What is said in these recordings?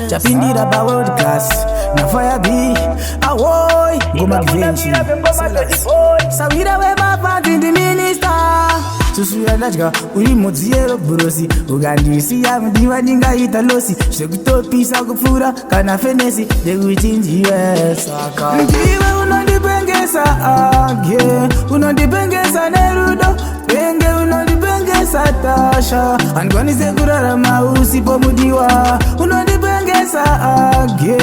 Chapindira ba world class na fire B awoy ngoma givenchi Sawira we mapati ndi minister Susura lachka uri modziero burosi Ugandisi ya mdiwa ninga italosi Shekutopisa kufura kana fenesi Dekuchinjiwe saka Ndiwe unondipengesa age Unondipengesa nerudo Penge unondipengesa tasha Angwanize kurara mausi pomudiwa Unondipengesa age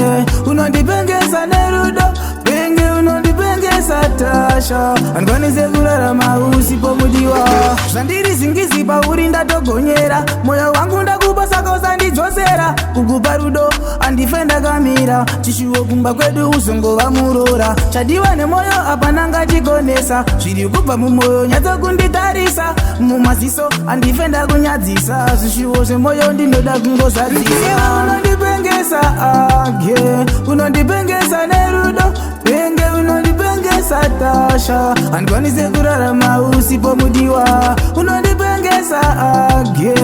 Unondipengesa nerudo Penge unondipengesa tasha Angwanize kurara mausi pomudiwa Zandiri zingizi pa uri ndatogonyera Moyo wangu ndakupa saka usandidzosera Kukupa rudo andifenda kamira Chishuwo kumba kwedu uzongo vamurora Chadiwa nemoyo apana ngachigonesa Zviri kubva mumoyo nyatso kunditarisa Mumaziso andifenda kunyadzisa Zvishuwo zvemoyo ndinoda kungozadzisa Unondipengesa age Unondipengesa nerudo Penge unondipengesa tasha Andwanise kurara mausi pomudiwa Unondipengesa age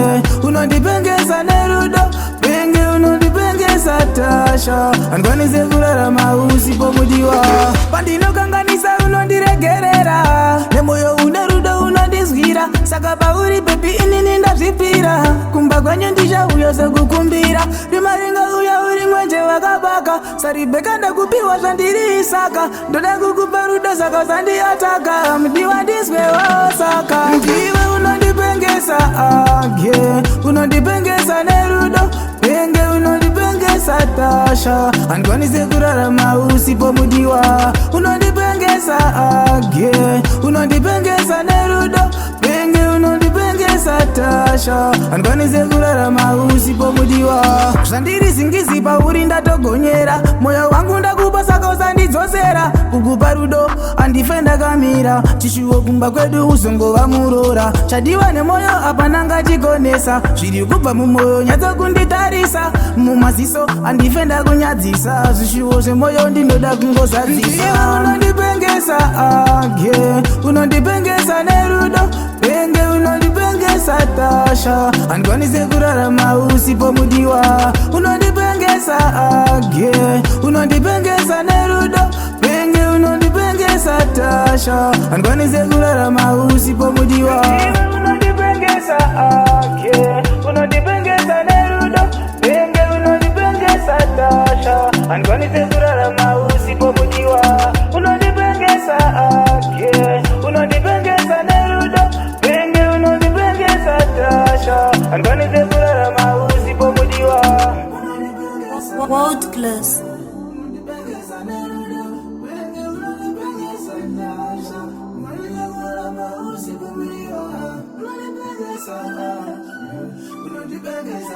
Unondipengesa nerudo Penge unondipengesa tasha Andwanise kurara mausi pomudiwa Pandino kanganisa unondiregerera Nemoyo unerudo unondizwira Saka pauri baby inini ndazvipira Kumba kwanyu ndisha uyo sekukumbira Rimaringa uya uri mwenje wakabaka Saribeka ndakupiwa zvandiri isaka Ndoda kukupa rudo saka usandiataka Mdiwa ndiswewo saka Ndiwe unondipengesa age Unondipengesa nerudo Penge unondipengesa tasha Andwanise kurara mausi pomudiwa Unondipengesa age Unondipengesa nerudo Penge unondipengesa tasha Andwanise kurara mausi pomudiwa Zvandiri zingizi pa uri ndatogonyera Moyo wangu ndakupa saka usandidzosera Kukupa rudo andifenda kamira Chishuwo kumba kwedu uzongo vamurora Chadiwa nemoyo apana ngachigonesa Zviri kubva mumoyo nyatso kunditarisa Mumaziso andifenda kunyadzisa Zvishuwo zvemoyo ndinoda kungozadzisa Unondipengesa age Unondipengesa nerudo Penge unondipengesa tasha Andwanise kurara mausi pomudiwa Unondipengesa age Unondipengesa nerudo Penge unondipengesa tasha Andwanise kurara mausi pomudiwa Unondipengesa age Unondipengesa nerudo Penge unondipengesa tasha Andwanise kurara mausi pomudiwa Unondipengesa age Unondipengesa nerudo Penge unondipengesa tasha Andwanise kurara mausi pomudiwa World class. Unondipengesa